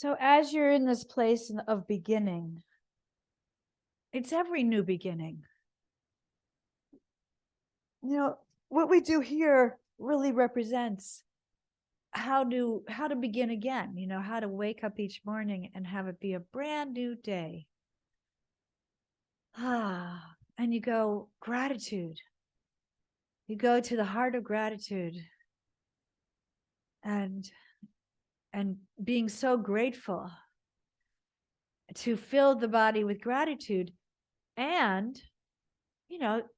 So as you're in this place of beginning, it's every new beginning. You know, what we do here really represents how to begin again, how to wake up each morning and have it be a brand new day. And you go gratitude. You go to the heart of gratitude and being so grateful to fill the body with gratitude. And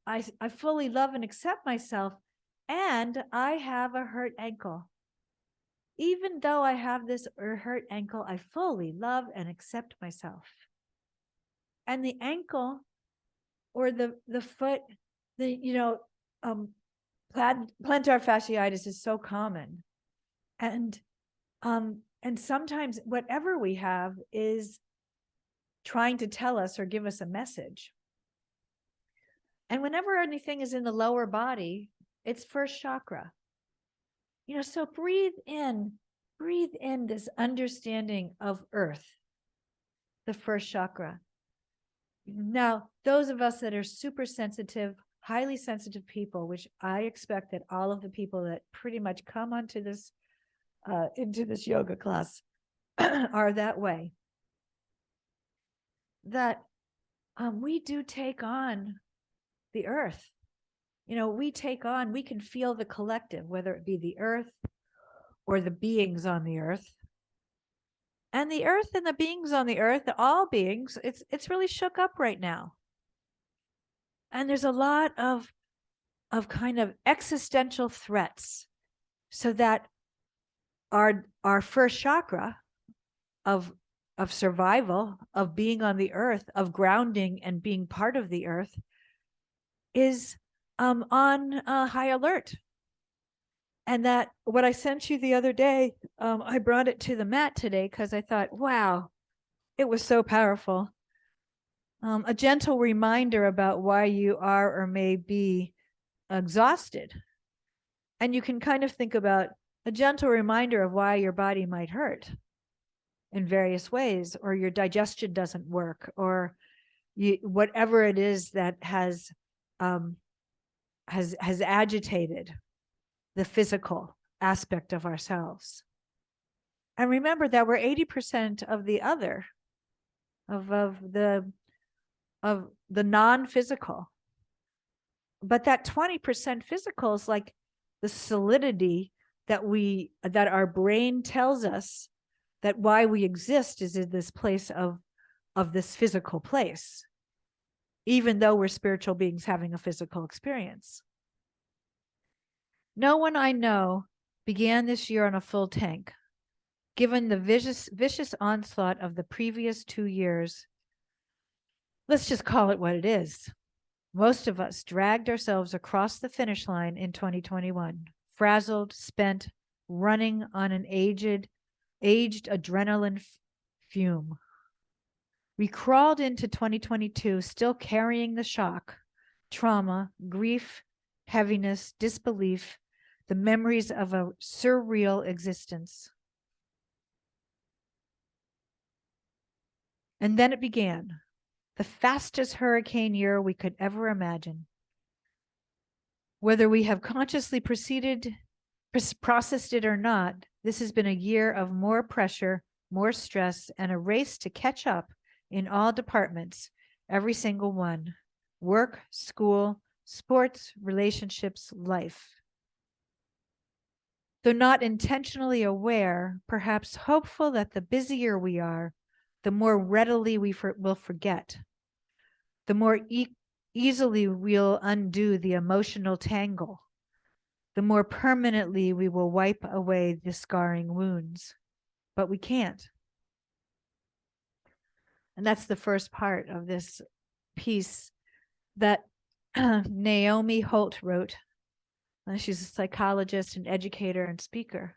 I fully love and accept myself, and I have a hurt ankle. Even though I have this hurt ankle, I fully love and accept myself. And the ankle or the foot, plantar fasciitis is so common. And sometimes whatever we have is trying to tell us or give us a message. And whenever anything is in the lower body, it's first chakra. So breathe in this understanding of earth, the first chakra. Now, those of us that are super sensitive, highly sensitive people, which I expect that all of the people that pretty much come onto this, into this yoga class are that way, that we do take on the earth. We can feel the collective, whether it be the earth or the beings on the earth. And the earth and the beings on the earth, all beings, it's really shook up right now. And there's a lot of kind of existential threats, so that our first chakra of survival, of being on the earth, of grounding and being part of the earth, is on high alert. And that what I sent you the other day, I brought it to the mat today because I thought, wow, it was so powerful. A gentle reminder about why you are or may be exhausted. And you can kind of think about a gentle reminder of why your body might hurt in various ways, or your digestion doesn't work, or whatever it is that has agitated the physical aspect of ourselves. And remember that we're 80% of the other, of the non-physical. But that 20% physical is like the solidity that our brain tells us that why we exist is in this place of this physical place, even though we're spiritual beings having a physical experience. No one I know began this year on a full tank. Given the vicious onslaught of the previous 2 years, let's just call it what it is. Most of us dragged ourselves across the finish line in 2021, frazzled, spent, running on an aged adrenaline fume. We crawled into 2022 still carrying the shock, trauma, grief, heaviness, disbelief, the memories of a surreal existence. And then it began, the fastest hurricane year we could ever imagine. Whether we have consciously processed it or not, this has been a year of more pressure, more stress, and a race to catch up in all departments, every single one: work, school, sports, relationships, life. Though not intentionally aware, perhaps hopeful that the busier we are, the more readily we will forget, the more easily we'll undo the emotional tangle, the more permanently we will wipe away the scarring wounds. But we can't. And that's the first part of this piece that Naomi Holt wrote. She's a psychologist and educator and speaker.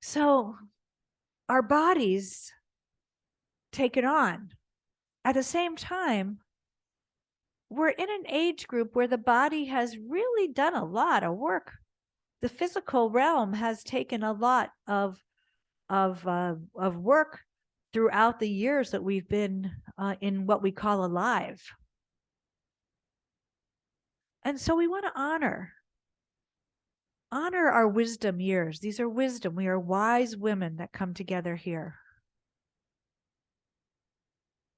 So our bodies take it on. At the same time, we're in an age group where the body has really done a lot of work. The physical realm has taken a lot of of work throughout the years that we've been in what we call alive. And so we want to honor our wisdom years. These are wisdom. We are wise women that come together here.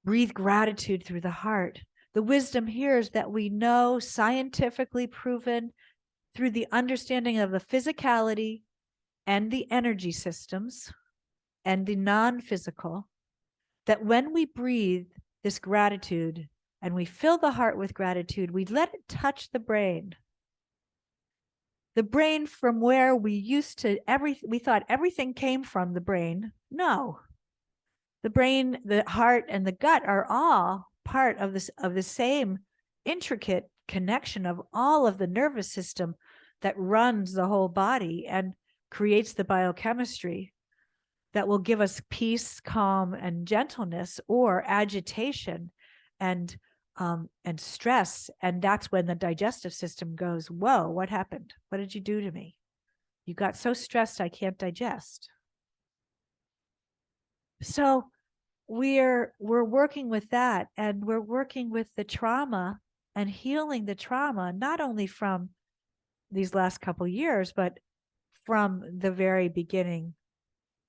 Breathe gratitude through the heart. The wisdom here is that we know, scientifically proven through the understanding of the physicality and the energy systems and the non-physical, that when we breathe this gratitude and we fill the heart with gratitude, we let it touch the brain. The brain from where we used to, we thought everything came from the brain. No. The brain, the heart, and the gut are all part of the same intricate connection of all of the nervous system that runs the whole body and creates the biochemistry that will give us peace, calm, and gentleness, or agitation and stress. And that's when the digestive system goes, whoa, what happened? What did you do to me? You got so stressed, I can't digest. So we're working with that, and we're working with the trauma and healing the trauma, not only from these last couple years, but from the very beginning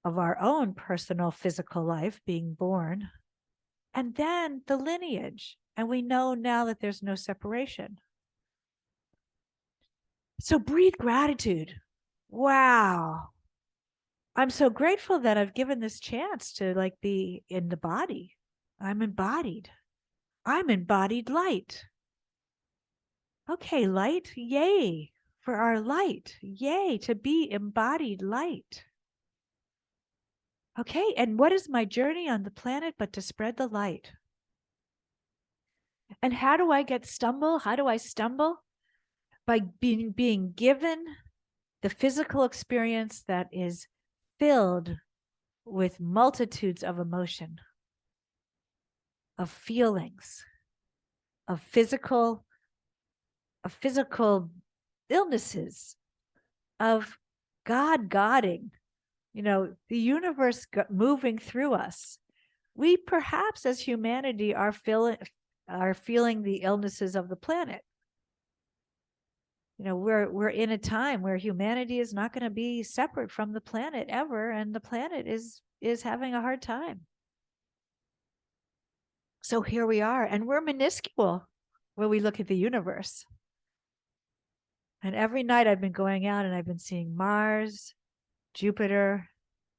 of our own personal physical life, being born, and then the lineage. And we know now that there's no separation. So breathe gratitude. Wow. I'm so grateful that I've given this chance to be in the body. I'm embodied. I'm embodied light. Okay, light, yay for our light. Yay to be embodied light. Okay, and what is my journey on the planet but to spread the light? And how do I stumble? How do I stumble? By being given the physical experience that is filled with multitudes of emotion, of feelings, of physical illnesses, of godding, the universe moving through us. We perhaps as humanity are feeling the illnesses of the planet. We're in a time where humanity is not going to be separate from the planet ever, and the planet is having a hard time. So here we are, and we're minuscule when we look at the universe. And every night I've been going out and I've been seeing Mars, Jupiter,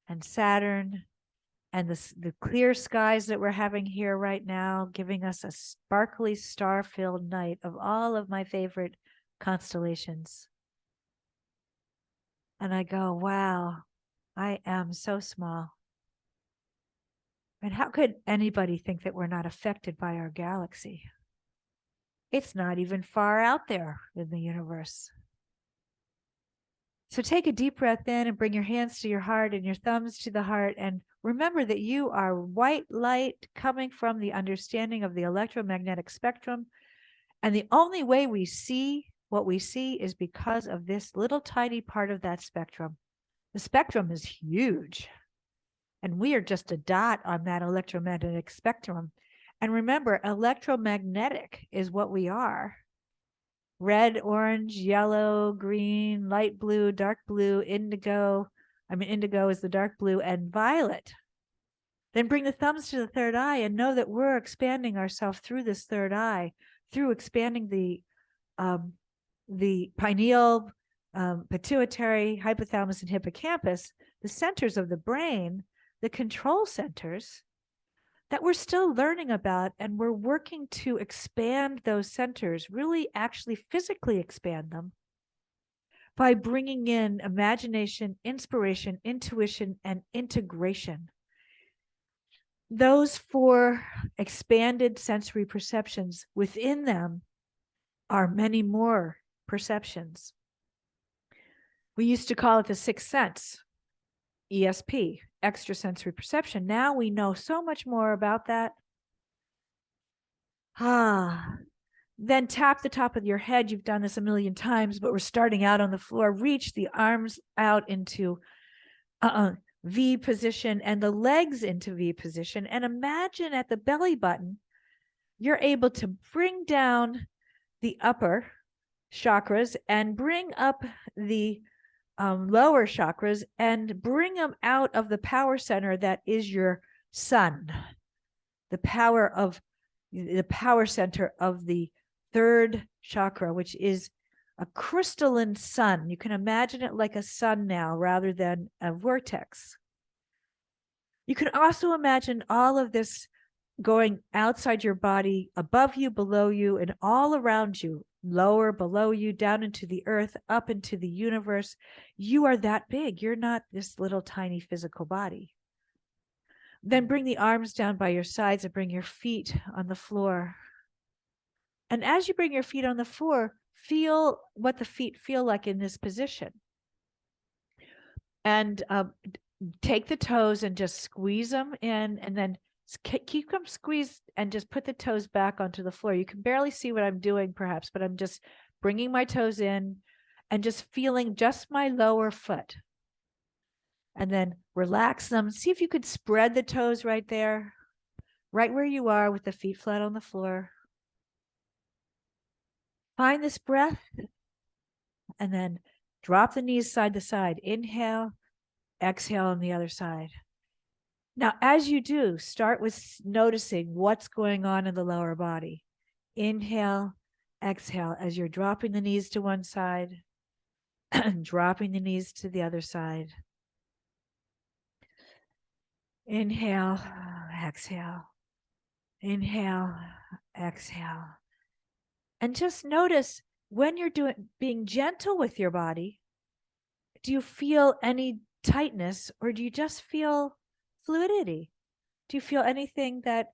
and Saturn, and the clear skies that we're having here right now, giving us a sparkly star-filled night of all of my favorite constellations. And I go, wow, I am so small. And how could anybody think that we're not affected by our galaxy? It's not even far out there in the universe. So take a deep breath in and bring your hands to your heart and your thumbs to the heart. And remember that you are white light coming from the understanding of the electromagnetic spectrum. And the only way we see what we see is because of this little tiny part of that spectrum. The spectrum is huge. And we are just a dot on that electromagnetic spectrum. And remember, electromagnetic is what we are. Red, orange, yellow, green, light blue, dark blue, indigo. Indigo is the dark blue, and violet. Then bring the thumbs to the third eye and know that we're expanding ourselves through this third eye, through expanding the pineal, pituitary, hypothalamus, and hippocampus, the centers of the brain, the control centers that we're still learning about, and we're working to expand those centers, really actually physically expand them by bringing in imagination, inspiration, intuition, and integration. Those 4 expanded sensory perceptions, within them are many more perceptions. We used to call it the sixth sense, ESP, extrasensory perception. Now we know so much more about that. Then tap the top of your head. You've done this a million times, but we're starting out on the floor. Reach the arms out into V position and the legs into V position. And imagine at the belly button, you're able to bring down the upper chakras and bring up the lower chakras and bring them out of the power center that is your sun, the power center of the third chakra, which is a crystalline sun. You can imagine it like a sun now rather than a vortex. You can also imagine all of this going outside your body, above you, below you, and all around you, lower, below you, down into the earth, up into the universe. You are that big. You're not this little tiny physical body. Then bring the arms down by your sides and bring your feet on the floor. And as you bring your feet on the floor, feel what the feet feel like in this position. And take the toes and just squeeze them in, and then keep them squeezed and just put the toes back onto the floor. You can barely see what I'm doing perhaps, but I'm just bringing my toes in and just feeling just my lower foot. And then relax them. See if you could spread the toes right there, right where you are with the feet flat on the floor. Find this breath and then drop the knees side to side. Inhale, exhale on the other side. Now, as you do, start with noticing what's going on in the lower body. Inhale, exhale, as you're dropping the knees to one side, dropping the knees to the other side. Inhale, exhale. Inhale, exhale. And just notice when you're being gentle with your body, do you feel any tightness or do you just feel fluidity? Do you feel anything that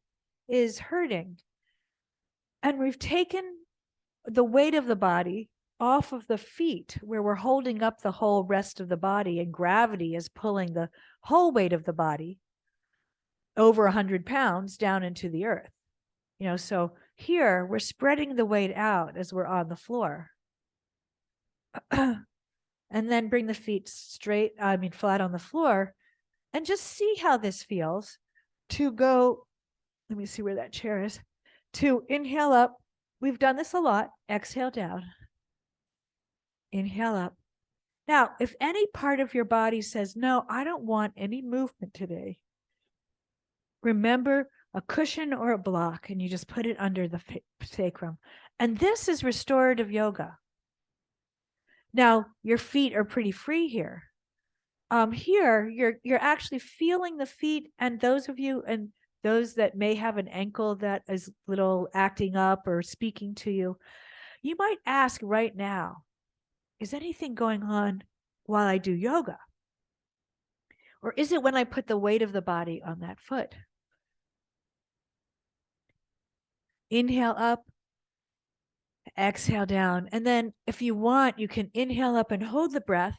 is hurting? And we've taken the weight of the body off of the feet where we're holding up the whole rest of the body, and gravity is pulling the whole weight of the body over 100 pounds down into the earth. So here we're spreading the weight out as we're on the floor. And then bring the feet flat on the floor, and just see how this feels to go. Let me see where that chair is. To inhale up. We've done this a lot. Exhale down. Inhale up. Now, if any part of your body says, no, I don't want any movement today, remember a cushion or a block, and you just put it under the sacrum. And this is restorative yoga. Now, your feet are pretty free here. Here, you're actually feeling the feet, and those of you and those that may have an ankle that is little acting up or speaking to you, you might ask right now, is anything going on while I do yoga? Or is it when I put the weight of the body on that foot? Inhale up, exhale down. And then if you want, you can inhale up and hold the breath.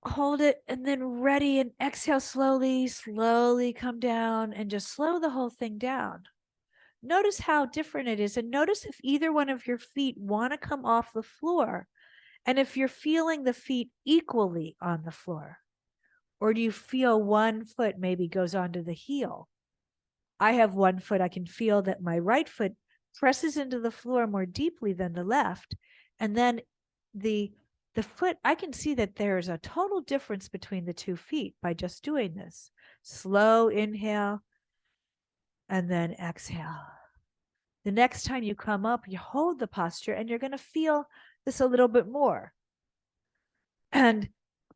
Hold it, and then ready, and exhale slowly come down, and just slow the whole thing down. Notice how different it is, and notice if either one of your feet want to come off the floor, and if you're feeling the feet equally on the floor, or do you feel one foot maybe goes onto the heel? I have one foot. I can feel that my right foot presses into the floor more deeply than the left, and then the foot, I can see that there's a total difference between the 2 feet by just doing this. Slow inhale and then exhale. The next time you come up, you hold the posture, and you're going to feel this a little bit more. And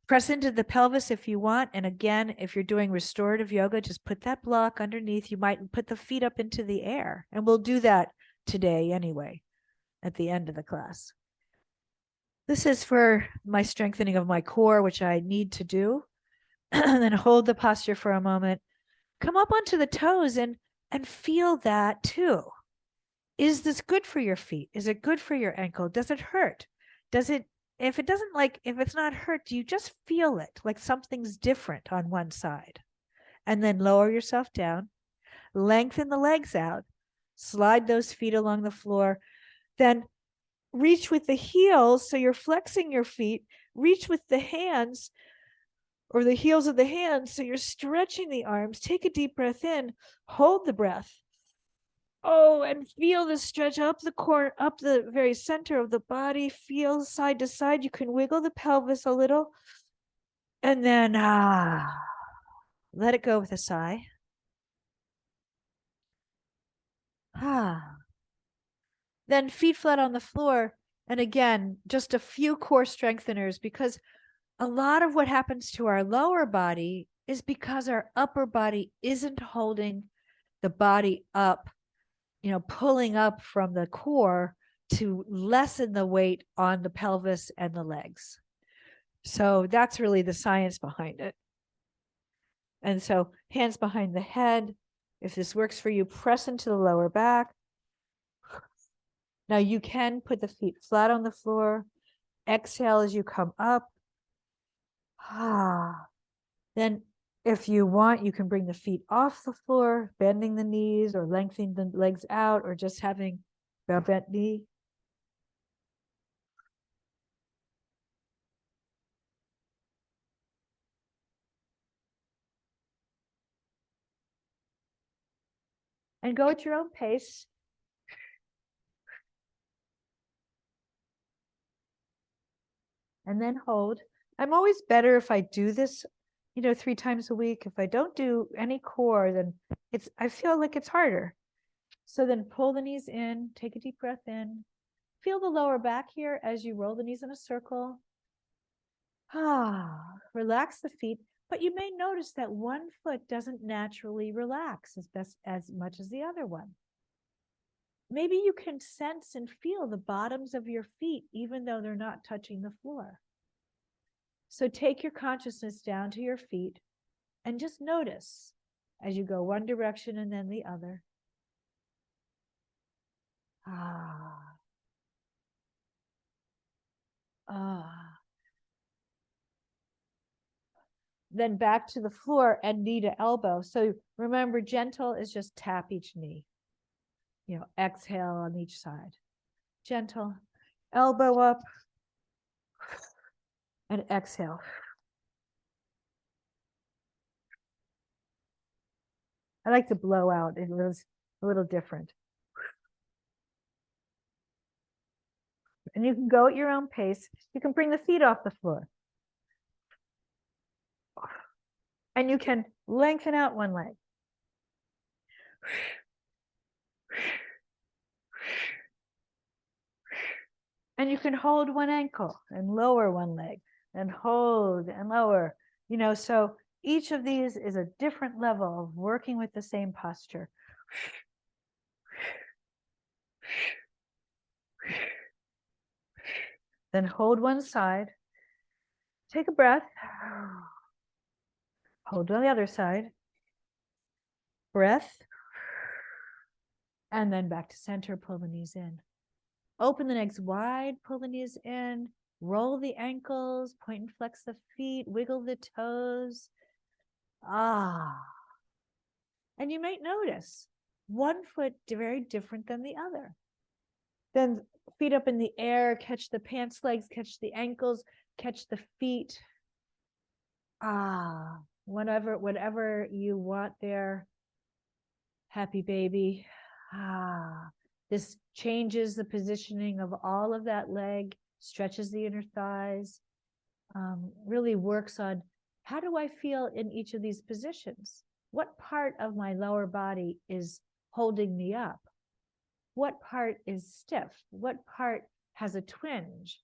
press into the pelvis if you want. And again, if you're doing restorative yoga, just put that block underneath. You might put the feet up into the air. And we'll do that today anyway, at the end of the class. This is for my strengthening of my core, which I need to do. And then hold the posture for a moment. Come up onto the toes and feel that too. Is this good for your feet? Is it good for your ankle? Does it hurt? If it's not hurt, do you just feel it like something's different on one side? And then lower yourself down, lengthen the legs out, slide those feet along the floor, then reach with the heels, so you're flexing your feet, reach with the hands or the heels of the hands. So you're stretching the arms. Take a deep breath in, hold the breath. Oh, and feel the stretch up the core, up the very center of the body. Feel side to side. You can wiggle the pelvis a little. And then let it go with a sigh. Then feet flat on the floor. And again, just a few core strengtheners, because a lot of what happens to our lower body is because our upper body isn't holding the body up, pulling up from the core to lessen the weight on the pelvis and the legs. So that's really the science behind it. And so hands behind the head. If this works for you, press into the lower back. Now you can put the feet flat on the floor. Exhale as you come up. Then if you want, you can bring the feet off the floor, bending the knees or lengthening the legs out, or just having a bent knee. And go at your own pace. And then hold. I'm always better if I do this, 3 times a week. If I don't do any core, then I feel like it's harder. So then pull the knees in, take a deep breath in. Feel the lower back here as you roll the knees in a circle. Relax the feet, but you may notice that one foot doesn't naturally relax as much as the other one. Maybe you can sense and feel the bottoms of your feet, even though they're not touching the floor. So take your consciousness down to your feet and just notice as you go one direction and then the other. Then back to the floor and knee to elbow. So remember, gentle is just tap each knee. Exhale on each side. Gentle, elbow up, and exhale. I like to blow out. It was a little different. And you can go at your own pace. You can bring the feet off the floor. And you can lengthen out one leg. And you can hold one ankle and lower one leg and hold and lower. So each of these is a different level of working with the same posture. Then hold one side. Take a breath. Hold on the other side. Breath. And then back to center, pull the knees in. Open the legs wide, pull the knees in, roll the ankles, point and flex the feet, wiggle the toes. And you might notice one foot very different than the other. Then feet up in the air, catch the pants legs, catch the ankles, catch the feet. Whatever you want there. Happy baby. This changes the positioning of all of that leg, stretches the inner thighs, really works on how do I feel in each of these positions? What part of my lower body is holding me up? What part is stiff? What part has a twinge?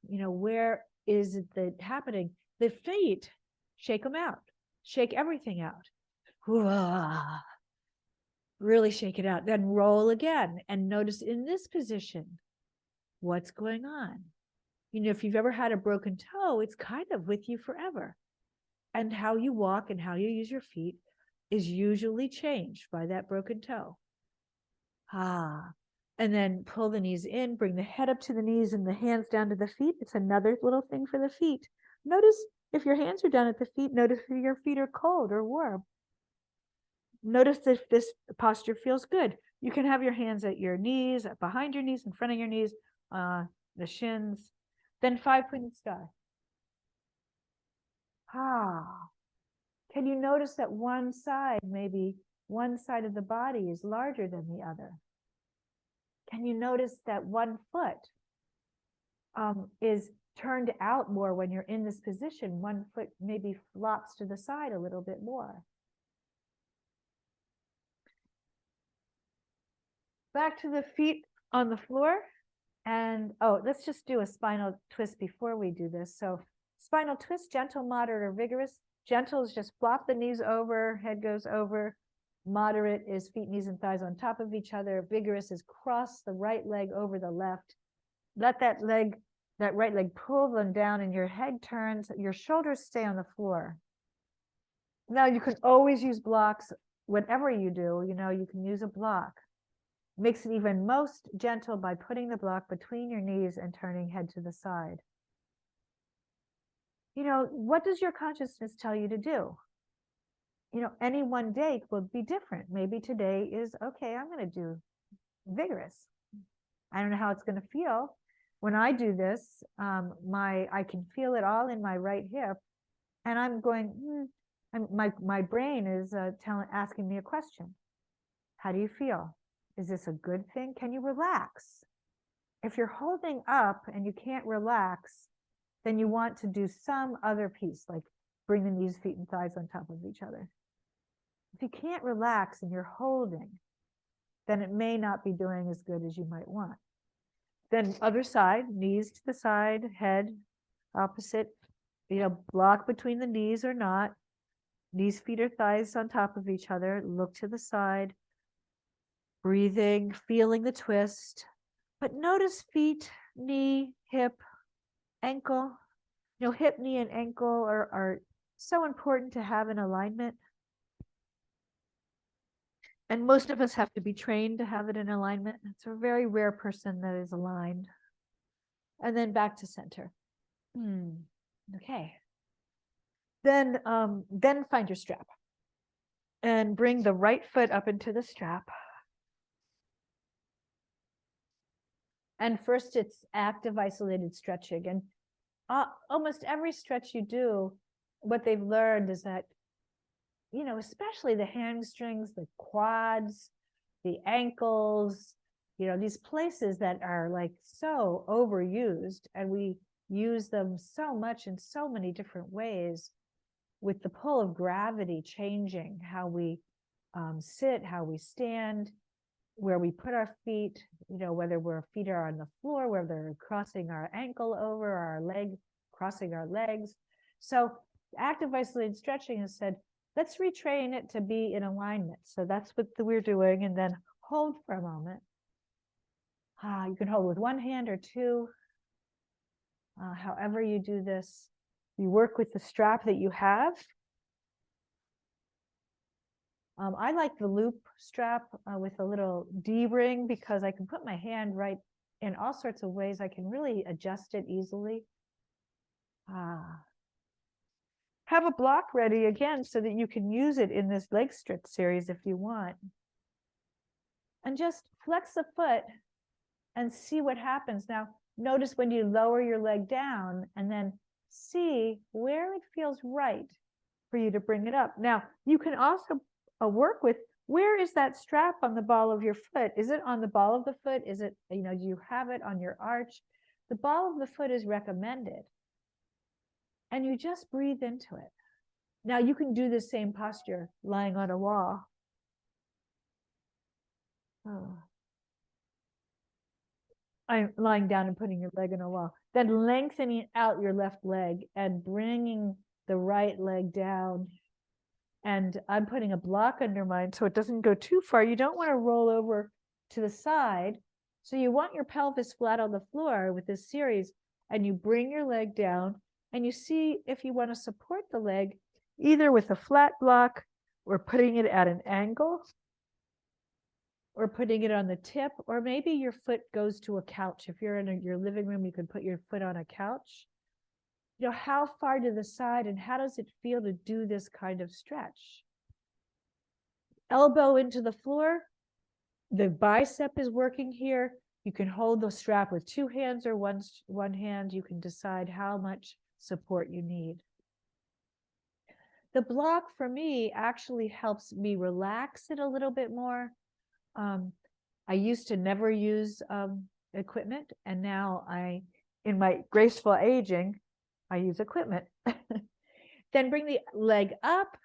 Where is it that happening? The feet, shake them out. Shake everything out. Really shake it out. Then roll again and notice in this position, what's going on? If you've ever had a broken toe, it's kind of with you forever. And how you walk and how you use your feet is usually changed by that broken toe. And then pull the knees in, bring the head up to the knees and the hands down to the feet. It's another little thing for the feet. Notice if your hands are down at the feet, notice if your feet are cold or warm. Notice if this posture feels good. You can have your hands at your knees, behind your knees, in front of your knees, the shins. Then 5-pointed sky. Can you notice that one side, maybe one side of the body is larger than the other? Can you notice that one foot is turned out more when you're in this position? One foot maybe flops to the side a little bit more. Back to the feet on the floor. And let's just do a spinal twist before we do this. So spinal twist, gentle, moderate, or vigorous. Gentle is just flop the knees over, head goes over. Moderate is feet, knees, and thighs on top of each other. Vigorous is cross the right leg over the left. Let that right leg pull them down and your head turns, your shoulders stay on the floor. Now you can always use blocks, whatever you do, you can use a block. Makes it even most gentle by putting the block between your knees and turning head to the side. What does your consciousness tell you to do? Any one day will be different. Maybe today is, okay, I'm going to do vigorous. I don't know how it's going to feel. When I do this, I can feel it all in my right hip, and I'm going, my brain is asking me a question. How do you feel? Is this a good thing? Can you relax? If you're holding up and you can't relax, then you want to do some other piece, like bring the knees, feet, and thighs on top of each other. If you can't relax and you're holding, then it may not be doing as good as you might want. Then other side, knees to the side, head opposite, block between the knees or not. Knees, feet, or thighs on top of each other. Look to the side. Breathing, feeling the twist. But notice feet, knee, hip, ankle. Hip, knee, and ankle are so important to have in alignment. And most of us have to be trained to have it in alignment. It's a very rare person that is aligned. And then back to center. Okay. Then find your strap. And bring the right foot up into the strap. And first it's active isolated stretching. And almost every stretch you do, what they've learned is that, especially the hamstrings, the quads, the ankles, these places that are like so overused, and we use them so much in so many different ways, with the pull of gravity changing how we sit, how we stand, where we put our feet, whether our feet are on the floor, whether they're crossing our ankle over, our leg, crossing our legs. So active isolated stretching has said, let's retrain it to be in alignment. So that's what we're doing. And then hold for a moment. You can hold with one hand or two. However you do this, you work with the strap that you have. I like the loop strap with a little D-ring, because I can put my hand right in all sorts of ways. I can really adjust it easily. Have a block ready again so that you can use it in this leg stretch series if you want. And just flex the foot and see what happens. Now, notice when you lower your leg down, and then see where it feels right for you to bring it up. Now, you can also work with, where is that strap on the ball of your foot? Is it on the ball of the foot? Is it, do you have it on your arch? The ball of the foot is recommended. And you just breathe into it. Now you can do the same posture lying on a wall. I'm lying down and putting your leg on a wall. Then lengthening out your left leg and bringing the right leg down. And I'm putting a block under mine so it doesn't go too far. You don't want to roll over to the side. So you want your pelvis flat on the floor with this series, and you bring your leg down, and you see if you want to support the leg either with a flat block or putting it at an angle or putting it on the tip, or maybe your foot goes to a couch. If you're in your living room, you can put your foot on a couch. How far to the side, and how does it feel to do this kind of stretch? Elbow into the floor. The bicep is working here. You can hold the strap with two hands or one hand. You can decide how much support you need. The block for me actually helps me relax it a little bit more. I used to never use equipment, and now in my graceful aging, I use equipment. Then bring the leg up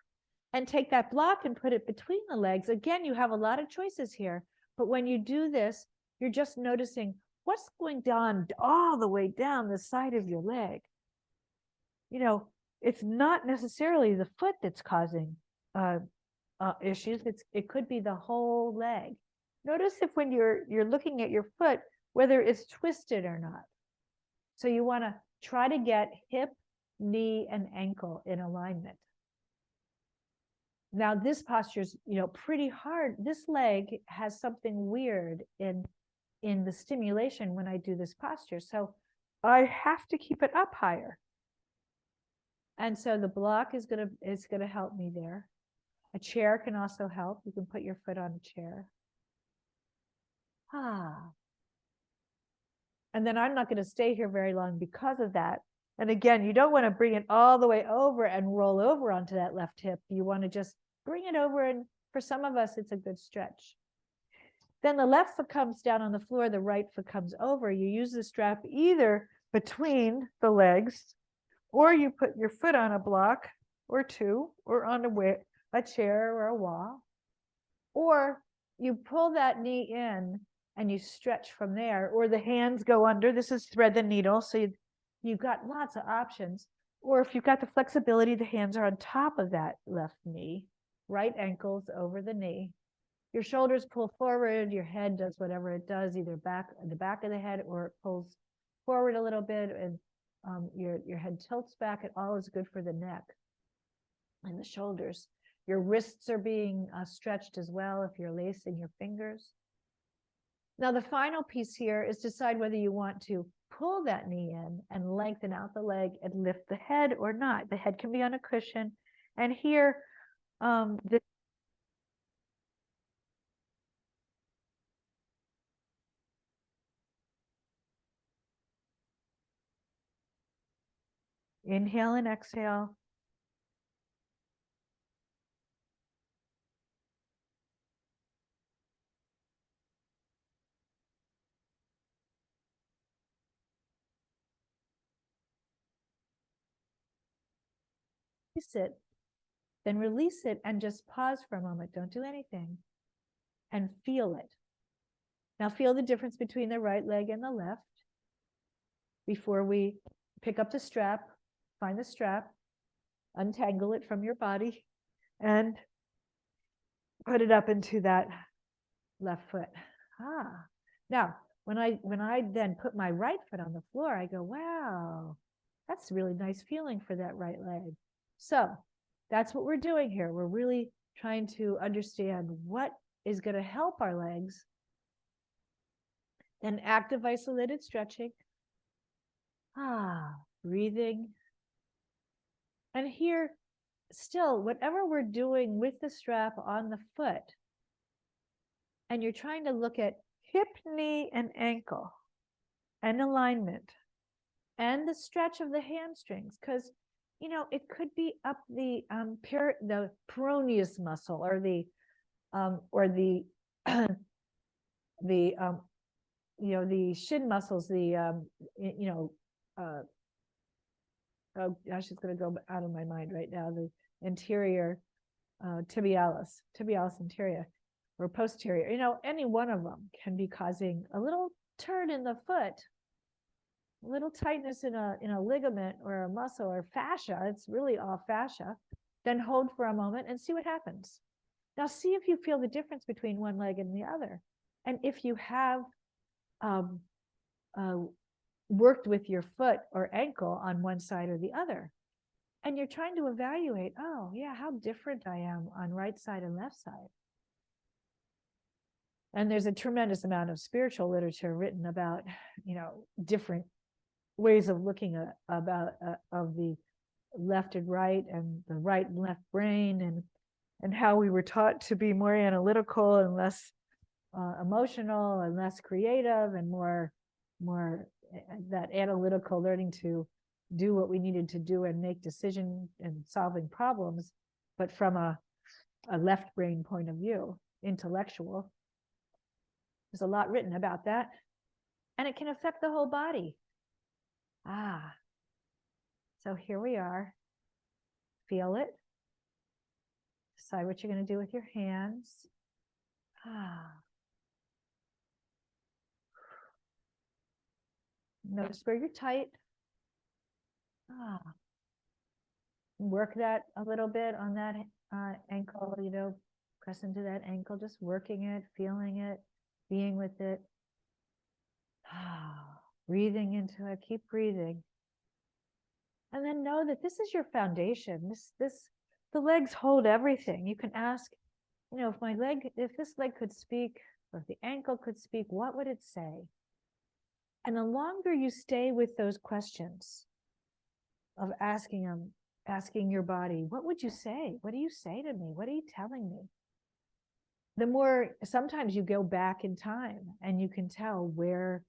and take that block and put it between the legs. Again, you have a lot of choices here, but when you do this, you're just noticing what's going down all the way down the side of your leg. You know, it's not necessarily the foot that's causing issues. It could be the whole leg. Notice if when you're looking at your foot, whether it's twisted or not. So you want to try to get hip, knee, and ankle in alignment. Now this posture is, pretty hard. This leg has something weird in the stimulation when I do this posture. So I have to keep it up higher. And so the block is gonna help me there. A chair can also help. You can put your foot on a chair. And then I'm not going to stay here very long because of that. And again, you don't want to bring it all the way over and roll over onto that left hip. You want to just bring it over, and for some of us, it's a good stretch. Then the left foot comes down on the floor, the right foot comes over. You use the strap either between the legs, or you put your foot on a block or two, or on a chair or a wall, or you pull that knee in and you stretch from there, or the hands go under. This is thread the needle. So you've got lots of options. Or if you've got the flexibility, the hands are on top of that left knee, right ankles over the knee. Your shoulders pull forward, your head does whatever it does, either the back of the head, or it pulls forward a little bit, and your head tilts back. It all is good for the neck and the shoulders. Your wrists are being stretched as well if you're lacing your fingers. Now, the final piece here is decide whether you want to pull that knee in and lengthen out the leg and lift the head or not. The head can be on a cushion. And here, inhale and exhale. Release it, then release it and just pause for a moment. Don't do anything and feel it. Now feel the difference between the right leg and the left. Before we pick up the strap, find the strap, untangle it from your body, and put it up into that left foot. Now when I then put my right foot on the floor, I go, wow, that's a really nice feeling for that right leg. So that's what we're doing here. We're really trying to understand what is going to help our legs. Then active isolated stretching. Breathing. And here, still, whatever we're doing with the strap on the foot, and you're trying to look at hip, knee, and ankle, and alignment, and the stretch of the hamstrings, because it could be up the peroneus muscle, or the the shin muscles, oh gosh, it's going to go out of my mind right now, the anterior tibialis anterior or posterior. Any one of them can be causing a little turn in the foot, a little tightness in a ligament or a muscle or fascia. It's really all fascia. Then hold for a moment and see what happens. Now see if you feel the difference between one leg and the other. And if you have worked with your foot or ankle on one side or the other, and you're trying to evaluate, oh yeah, how different I am on right side and left side. And there's a tremendous amount of spiritual literature written about, different ways of looking at of the left and right, and the right and left brain, and how we were taught to be more analytical and less emotional, and less creative, and more that analytical, learning to do what we needed to do and make decisions and solving problems, but from a left brain point of view, intellectual. There's a lot written about that, and it can affect the whole body. So here we are. Feel it. Decide what you're going to do with your hands. Notice where you're tight. Work that a little bit on that ankle, press into that ankle, just working it, feeling it, being with it. Breathing into it, keep breathing. And then know that this is your foundation. The legs hold everything. You can ask, if this leg could speak, or if the ankle could speak, what would it say? And the longer you stay with those questions of asking your body, what would you say? What do you say to me? What are you telling me? The more, sometimes you go back in time and you can tell where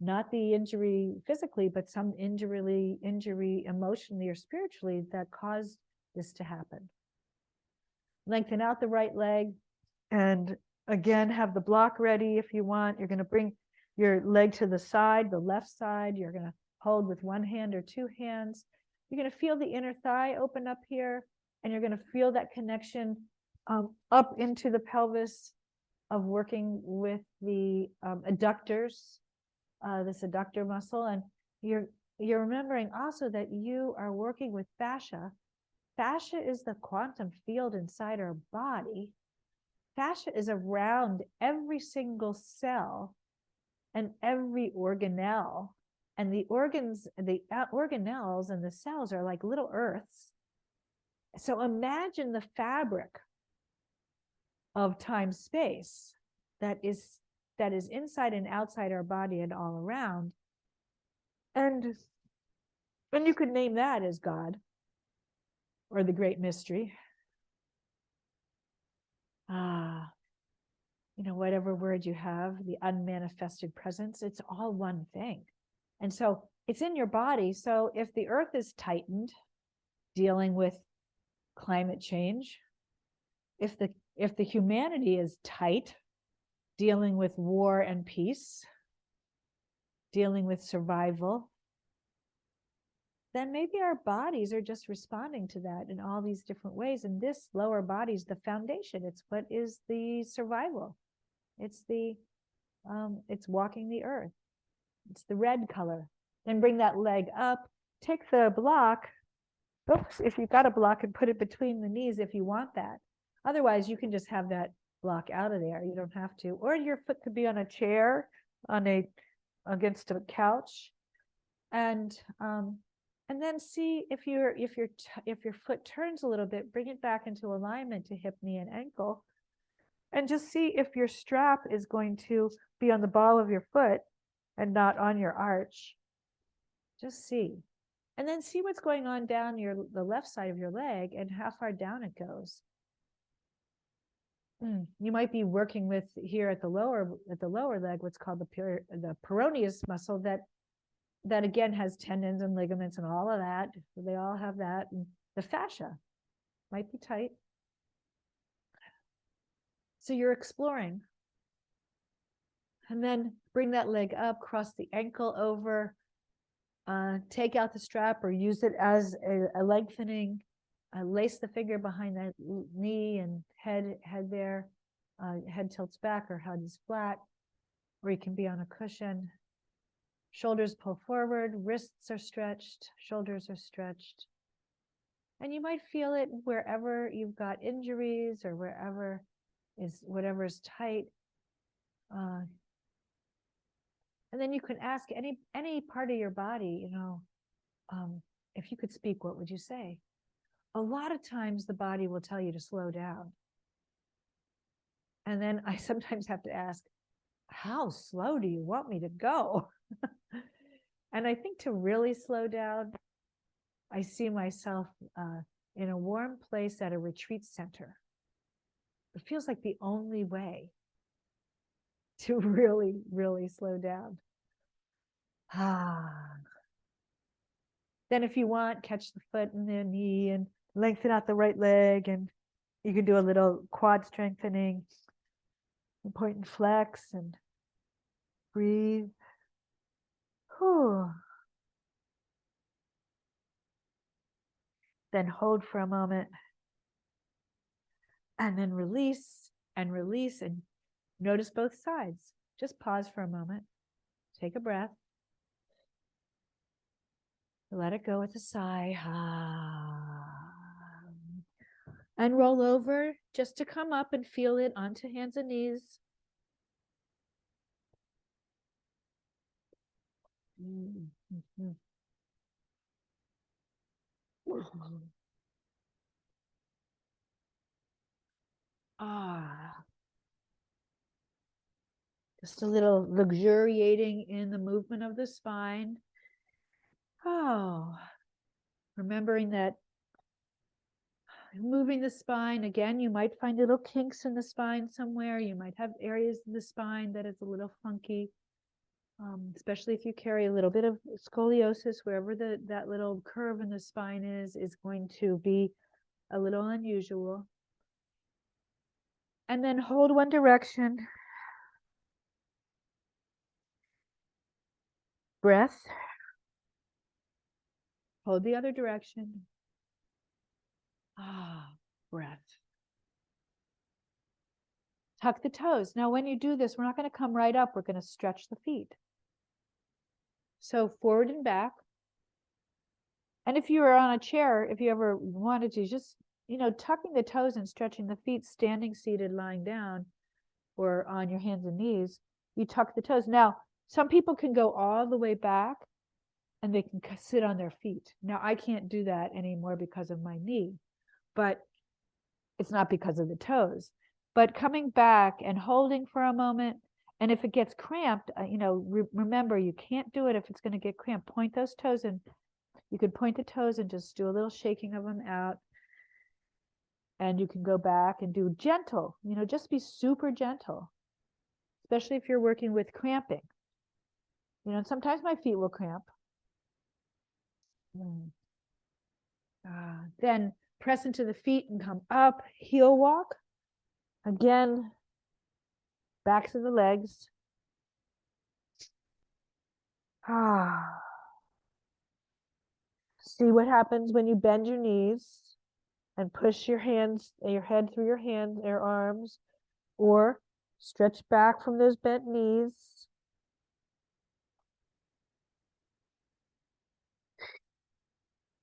not the injury physically, but some injury emotionally or spiritually that caused this to happen. Lengthen out the right leg, and again, have the block ready if you want. You're going to bring your leg to the side, the left side. You're going to hold with one hand or two hands. You're going to feel the inner thigh open up here, and you're going to feel that connection up into the pelvis of working with the adductors, this adductor muscle. And you're remembering also that you are working with fascia. Fascia is the quantum field inside our body. Fascia is around every single cell and every organelle. And the organelles and the cells are like little earths. So imagine the fabric of time-space that is inside and outside our body and all around. And you could name that as God or the great mystery. Whatever word you have, the unmanifested presence, it's all one thing. And so it's in your body. So if the earth is tightened, dealing with climate change, if the humanity is tight, dealing with war and peace, dealing with survival, then maybe our bodies are just responding to that in all these different ways. And this lower body is the foundation. It's what is the survival. It's it's walking the earth. It's the red color. Then bring that leg up. Take the block. Oops, if you've got a block, and put it between the knees if you want that. Otherwise, you can just have that block out of there. You don't have to. Or your foot could be on a chair, against a couch, and then see if your foot turns a little bit, bring it back into alignment to hip, knee, and ankle, and just see if your strap is going to be on the ball of your foot and not on your arch. Just see. And then see what's going on down the left side of your leg and how far down it goes. You might be working with here at the lower leg, what's called the peroneus muscle that again has tendons and ligaments and all of that. They all have that. And the fascia might be tight. So you're exploring. And then bring that leg up, cross the ankle over, take out the strap or use it as a lengthening, lace the finger behind the knee and head there, head tilts back or head is flat, or you can be on a cushion. Shoulders pull forward, wrists are stretched, shoulders are stretched. And you might feel it wherever you've got injuries or whatever is tight. And then you can ask any part of your body, if you could speak, what would you say? A lot of times the body will tell you to slow down. And then I sometimes have to ask, how slow do you want me to go? And I think to really slow down, I see myself in a warm place at a retreat center. It feels like the only way to really, really slow down. Then if you want, catch the foot and the knee and lengthen out the right leg, and you can do a little quad strengthening and point and flex and breathe. Whew. Then hold for a moment and then release and release, and notice both sides. Just pause for a moment. Take a breath. Let it go with a sigh. And roll over just to come up and feel it onto hands and knees. Just a little luxuriating in the movement of the spine. Remembering that moving the spine, again, you might find little kinks in the spine somewhere. You might have areas in the spine that is a little funky, especially if you carry a little bit of scoliosis. Wherever that little curve in the spine is going to be a little unusual. And then hold one direction. Breath. Hold the other direction. Breath. Tuck the toes. Now, when you do this, we're not going to come right up. We're going to stretch the feet. So forward and back. And if you were on a chair, if you ever wanted to, just, tucking the toes and stretching the feet, standing, seated, lying down, or on your hands and knees, you tuck the toes. Now, some people can go all the way back and they can sit on their feet. Now, I can't do that anymore because of my knee, but it's not because of the toes. But coming back and holding for a moment, and if it gets cramped, remember, you can't do it if it's going to get cramped. Point those toes, and you could point the toes and just do a little shaking of them out. And you can go back and do gentle, just be super gentle, especially if you're working with cramping. And sometimes my feet will cramp. Then press into the feet and come up, heel walk. Again, backs of the legs. See what happens when you bend your knees and push your hands, your head through your hands, your arms, or stretch back from those bent knees.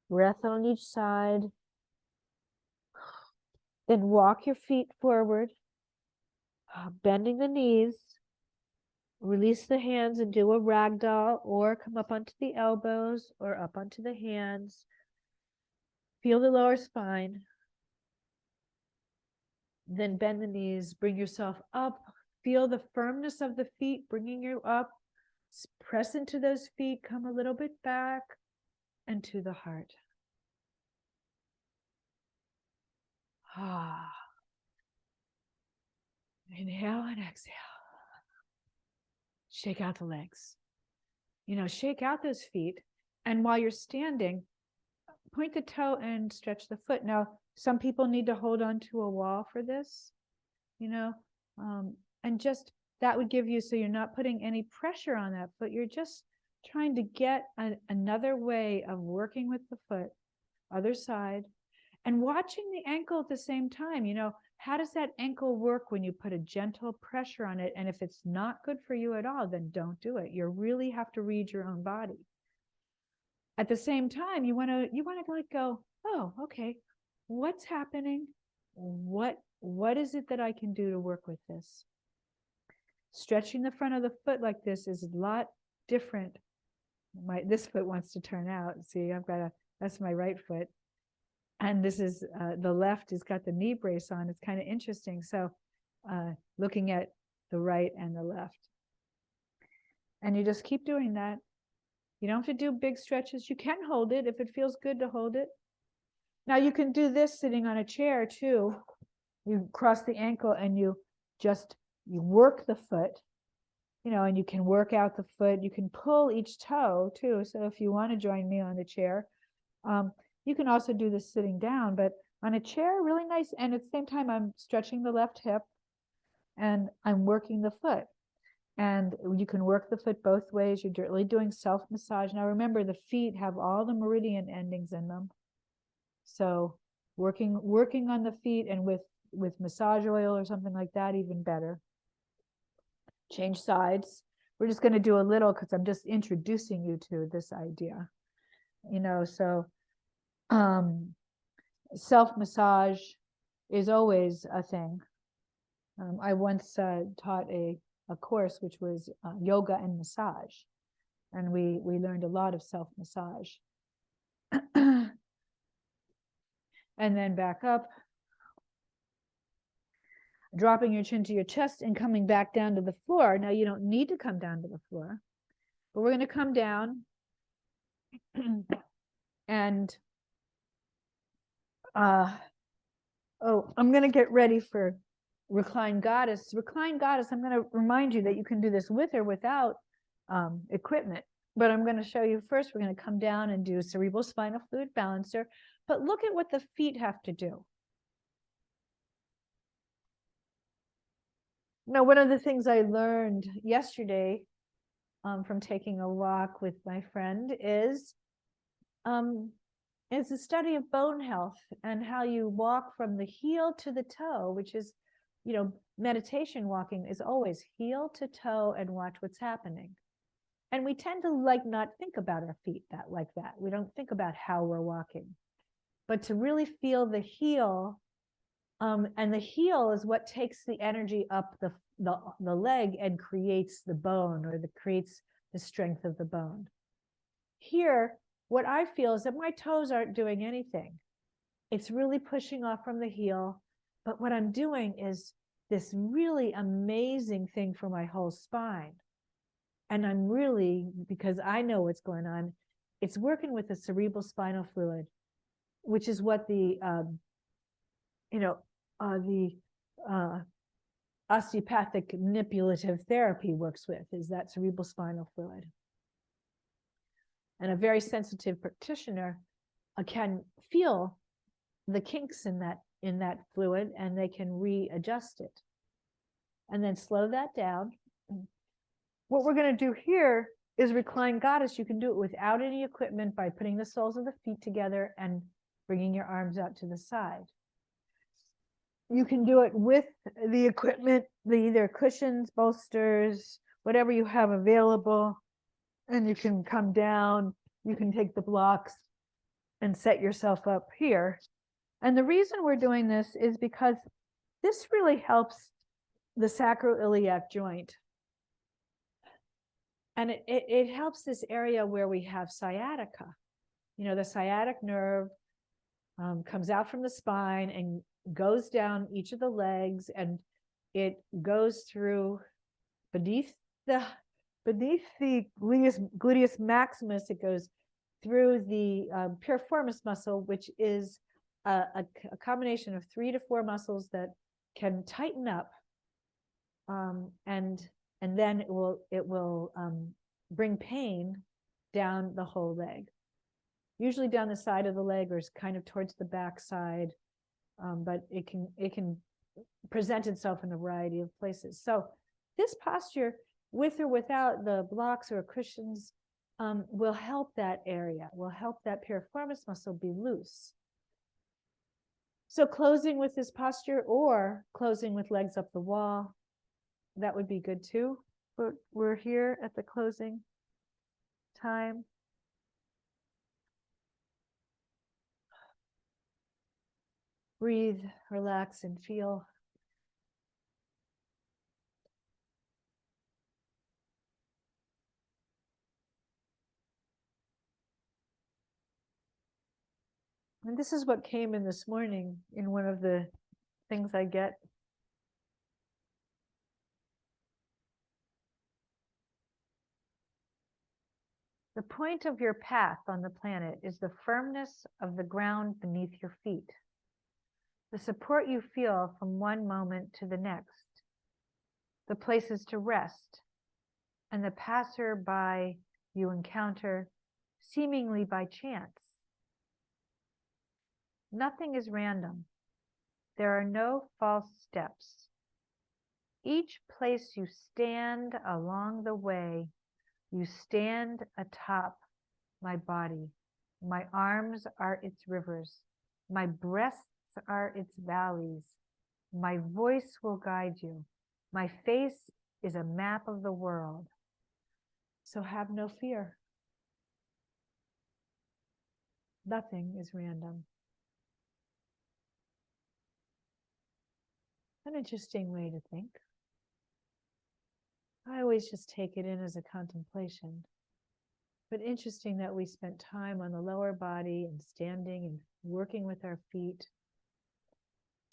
Breath on each side. Then walk your feet forward, bending the knees. Release the hands and do a ragdoll, or come up onto the elbows or up onto the hands. Feel the lower spine. Then bend the knees, bring yourself up. Feel the firmness of the feet bringing you up. Press into those feet, come a little bit back and to the heart. Inhale and exhale. Shake out the legs. Shake out those feet. And while you're standing, point the toe and stretch the foot. Now, some people need to hold on to a wall for this, and just that would give you, so you're not putting any pressure on that foot. You're just trying to get another way of working with the foot, other side, and watching the ankle at the same time. How does that ankle work when you put a gentle pressure on it? And if it's not good for you at all, then don't do it. You really have to read your own body. At the same time, you want to like go, oh, okay, what's happening? What is it that I can do to work with this? Stretching the front of the foot like this is a lot different. This foot wants to turn out. See, that's my right foot. And this is the left has got the knee brace on. It's kind of interesting. So looking at the right and the left. And you just keep doing that. You don't have to do big stretches. You can hold it if it feels good to hold it. Now you can do this sitting on a chair too. You cross the ankle and you work the foot, and you can work out the foot. You can pull each toe too. So if you want to join me on the chair, You can also do this sitting down, but on a chair, really nice. And at the same time, I'm stretching the left hip and I'm working the foot. And you can work the foot both ways. You're really doing self-massage. Now remember, the feet have all the meridian endings in them. So working on the feet, and with massage oil or something like that, even better. Change sides. We're just going to do a little because I'm just introducing you to this idea. So self-massage is always a thing. I once taught a course which was yoga and massage, and we learned a lot of self-massage. And then back up, dropping your chin to your chest and coming back down to the floor. Now you don't need to come down to the floor, but we're going to come down and I'm going to get ready for Recline Goddess. Recline Goddess, I'm going to remind you that you can do this with or without equipment, but I'm going to show you first. We're going to come down and do cerebral spinal fluid balancer, but look at what the feet have to do. Now, one of the things I learned yesterday from taking a walk with my friend is the study of bone health and how you walk from the heel to the toe, which is, meditation walking is always heel to toe and watch what's happening. And we tend to not think about our feet like that. We don't think about how we're walking, but to really feel the heel. And the heel is what takes the energy up the leg and creates the bone, or creates the strength of the bone. Here, what I feel is that my toes aren't doing anything. It's really pushing off from the heel. But what I'm doing is this really amazing thing for my whole spine. And I'm really, because I know what's going on, it's working with the cerebral spinal fluid, which is what the osteopathic manipulative therapy works with, is that cerebral spinal fluid. And a very sensitive practitioner can feel the kinks in that fluid, and they can readjust it. And then slow that down. What we're going to do here is Recline Goddess. You can do it without any equipment by putting the soles of the feet together and bringing your arms out to the side. You can do it with the equipment, either cushions, bolsters, whatever you have available. And you can come down, you can take the blocks and set yourself up here. And the reason we're doing this is because this really helps the sacroiliac joint. And it helps this area where we have sciatica. The sciatic nerve comes out from the spine and goes down each of the legs, and it goes through beneath the gluteus maximus. It goes through the piriformis muscle, which is a combination of 3 to 4 muscles that can tighten up, and then it will bring pain down the whole leg, usually down the side of the leg, or kind of towards the back side, but it can present itself in a variety of places. So this posture, with or without the blocks or cushions, will help that area, will help that piriformis muscle be loose. So closing with this posture, or closing with legs up the wall, that would be good too. But we're here at the closing time. Breathe, relax, and feel. And this is what came in this morning in one of the things I get. The point of your path on the planet is the firmness of the ground beneath your feet, the support you feel from one moment to the next, the places to rest, and the passer-by you encounter seemingly by chance, Nothing is random. There are no false steps. Each place you stand along the way, you stand atop my body. My arms are its rivers. My breasts are its valleys. My voice will guide you. My face is a map of the world. So have no fear. Nothing is random. An interesting way to think. I always just take it in as a contemplation. But interesting that we spent time on the lower body and standing and working with our feet.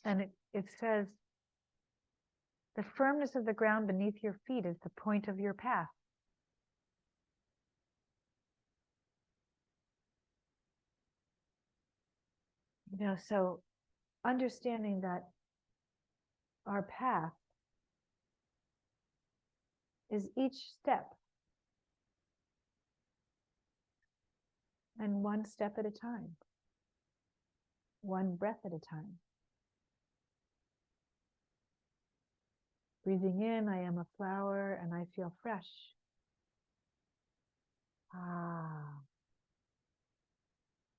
And it says, the firmness of the ground beneath your feet is the point of your path. You know, so understanding that our path is each step, and one step at a time, one breath at a time. Breathing in, I am a flower and I feel fresh.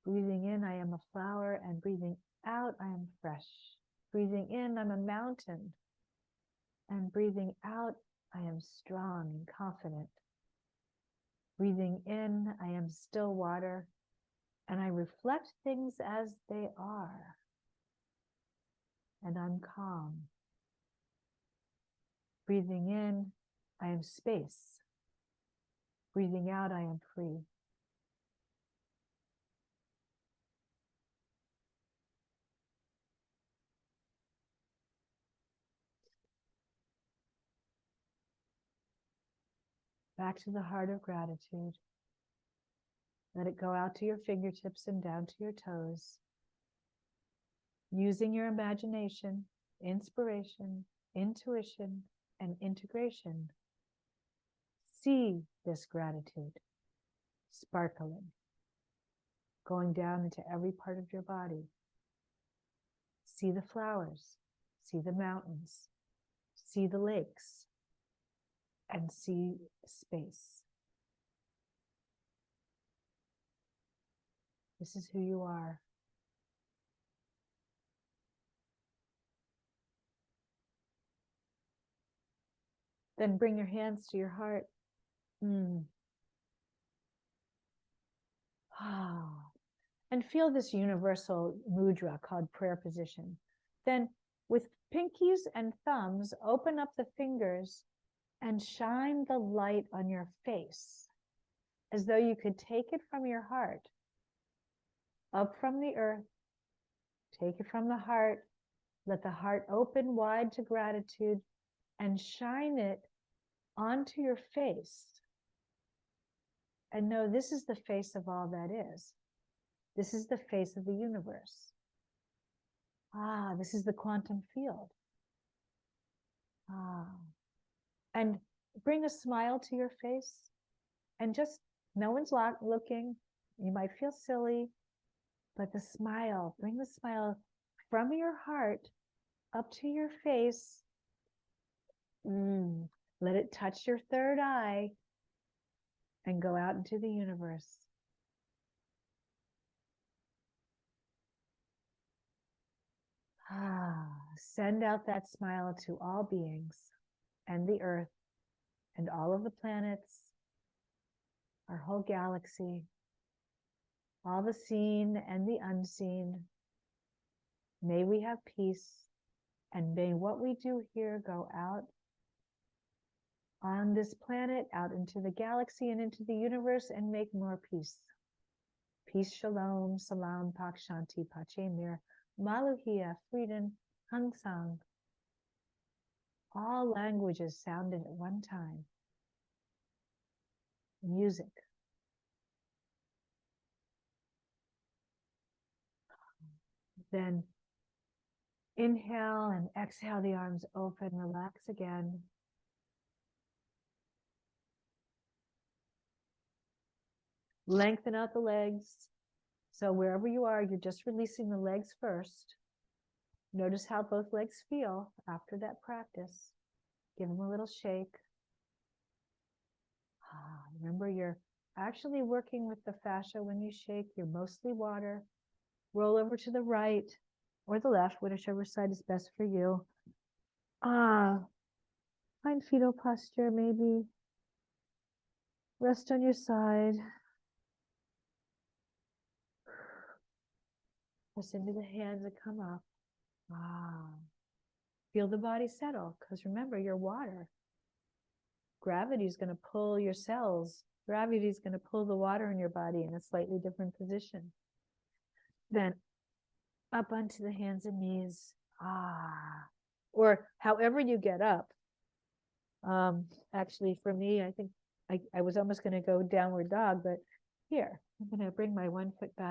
Breathing in, I am a flower, and breathing out, I am fresh. Breathing in, I'm a mountain, and breathing out, I am strong and confident. Breathing in, I am still water, and I reflect things as they are, and I'm calm. Breathing in, I am space. Breathing out, I am free. Back to the heart of gratitude. Let it go out to your fingertips and down to your toes. Using your imagination, inspiration, intuition, and integration. See this gratitude sparkling, going down into every part of your body. See the flowers, see the mountains, see the lakes, and see space. This is who you are. Then bring your hands to your heart. And feel this universal mudra called prayer position. Then with pinkies and thumbs, open up the fingers and shine the light on your face as though you could take it from your heart, up from the earth, take it from the heart, let the heart open wide to gratitude and shine it onto your face. And know this is the face of all that is. This is the face of the universe. This is the quantum field. And bring a smile to your face and just, no one's looking. You might feel silly, but the smile, bring the smile from your heart up to your face. Let it touch your third eye and go out into the universe. Send out that smile to all beings and the earth and all of the planets, our whole galaxy, all the seen and the unseen. May we have peace, and may what we do here go out on this planet, out into the galaxy and into the universe, and make more peace. Peace, shalom, salam, pak, shanti, pache, mir, maluhia, freedom, hang sang. All languages sounded at one time. Music. Then inhale and exhale, the arms open, relax again. Lengthen out the legs, So wherever you are, you're just releasing the legs first. Notice how both legs feel after that practice. Give them a little shake. Remember, you're actually working with the fascia when you shake. You're mostly water. Roll over to the right or the left, whichever side is best for you. Find fetal posture, maybe. Rest on your side. Press into the hands and come up. Feel the body settle, because remember, you're water. Gravity is going to pull your cells. Gravity is going to pull the water in your body in a slightly different position. Then up onto the hands and knees. Or however you get up. Actually, for me, I think I was almost going to go downward dog, but here, I'm going to bring my 1 foot back.